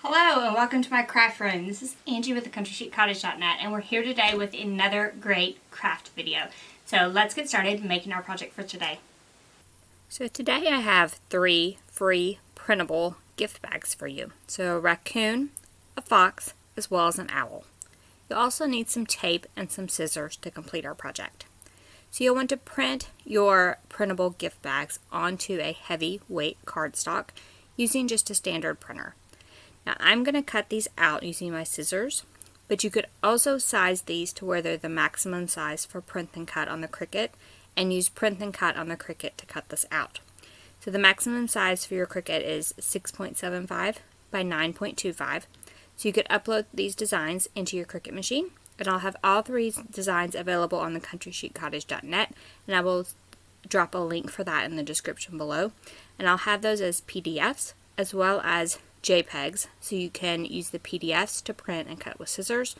Hello and welcome to my craft room. This is Angie with thecountrysheetcottage.net and we're here today with another great craft video. So let's get started making our project for today. So today I have 3 free printable gift bags for you. So a raccoon, a fox, as well as an owl. You'll also need some tape and some scissors to complete our project. So you'll want to print your printable gift bags onto a heavy weight cardstock using just a standard printer. Now I'm going to cut these out using my scissors, but you could also size these to where they're the maximum size for print and cut on the Cricut, and use print and cut on the Cricut to cut this out. So the maximum size for your Cricut is 6.75 by 9.25. So you could upload these designs into your Cricut machine, and I'll have all 3 designs available on thecountrysheetcottage.net, and I will drop a link for that in the description below. And I'll have those as PDFs as well as JPEGs, so you can use the PDFs to print and cut with scissors,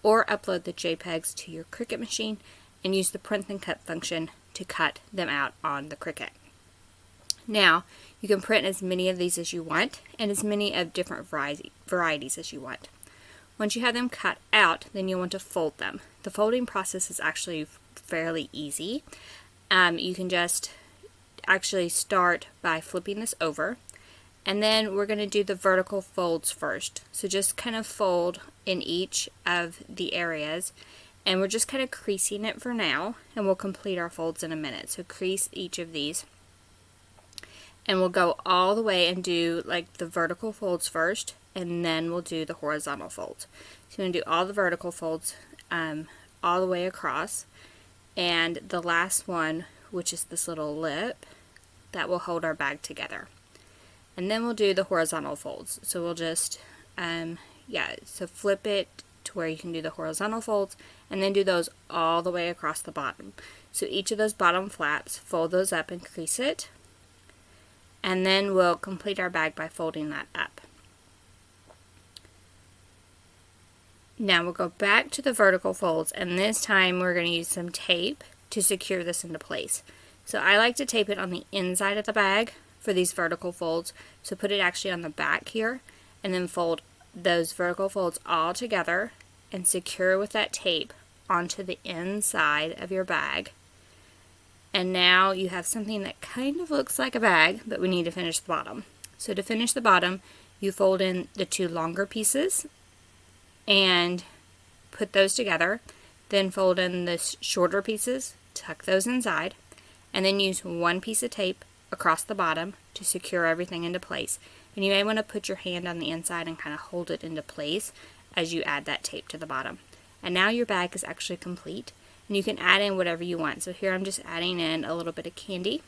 or upload the JPEGs to your Cricut machine and use the print and cut function to cut them out on the Cricut. Now, you can print as many of these as you want and as many of different varieties as you want. Once you have them cut out, then you'll want to fold them. The folding process is actually fairly easy. You can just actually start by flipping this over. And then we're going to do the vertical folds first. So just kind of fold in each of the areas. And we're just kind of creasing it for now. And we'll complete our folds in a minute. So crease each of these. And we'll go all the way and do like the vertical folds first. And then we'll do the horizontal folds. So we're going to do all the vertical folds all the way across. And the last one, which is this little lip, that will hold our bag together. And then we'll do the horizontal folds. So we'll just, so flip it to where you can do the horizontal folds, and then do those all the way across the bottom. So each of those bottom flaps, fold those up and crease it. And then we'll complete our bag by folding that up. Now we'll go back to the vertical folds, and this time we're going to use some tape to secure this into place. So I like to tape it on the inside of the bag for these vertical folds. So put it actually on the back here, and then fold those vertical folds all together and secure with that tape onto the inside of your bag. And now you have something that kind of looks like a bag, but we need to finish the bottom. So to finish the bottom, you fold in the 2 longer pieces and put those together, then fold in the shorter pieces, tuck those inside, and then use 1 piece of tape across the bottom to secure everything into place. And you may want to put your hand on the inside and kind of hold it into place as you add that tape to the bottom. And now your bag is actually complete, and you can add in whatever you want. So here I'm just adding in a little bit of candy.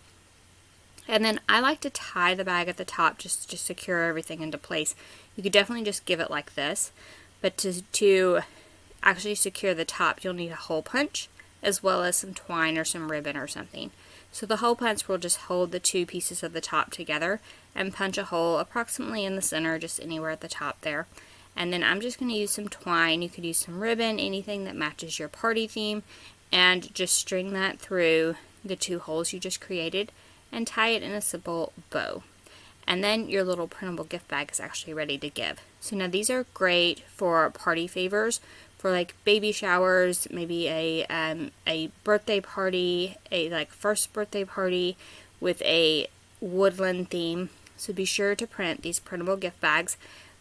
And then I like to tie the bag at the top just to secure everything into place. You could definitely just give it like this, but to actually secure the top, you'll need a hole punch as well as some twine or some ribbon or something. So the hole punch will just hold the 2 pieces of the top together and punch a hole approximately in the center, just anywhere at the top there. And then I'm just going to use some twine. You could use some ribbon, anything that matches your party theme, and just string that through the 2 holes you just created and tie it in a simple bow. And then your little printable gift bag is actually ready to give. So now these are great for party favors, for like baby showers, maybe a birthday party, a like first birthday party with a woodland theme. So be sure to print these printable gift bags.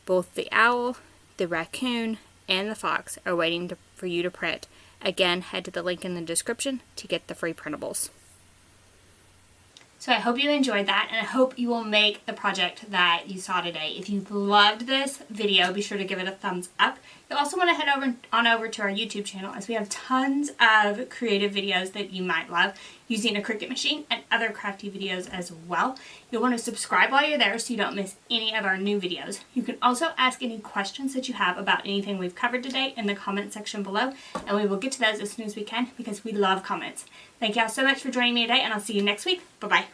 Both the owl, the raccoon, and the fox are waiting for you to print. Again, head to the link in the description to get the free printables. So I hope you enjoyed that, and I hope you will make the project that you saw today. If you loved this video, be sure to give it a thumbs up. You'll also want to head over to our YouTube channel, as we have tons of creative videos that you might love using a Cricut machine and other crafty videos as well. You'll want to subscribe while you're there so you don't miss any of our new videos. You can also ask any questions that you have about anything we've covered today in the comment section below, and we will get to those as soon as we can because we love comments. Thank y'all so much for joining me today, and I'll see you next week. Bye-bye.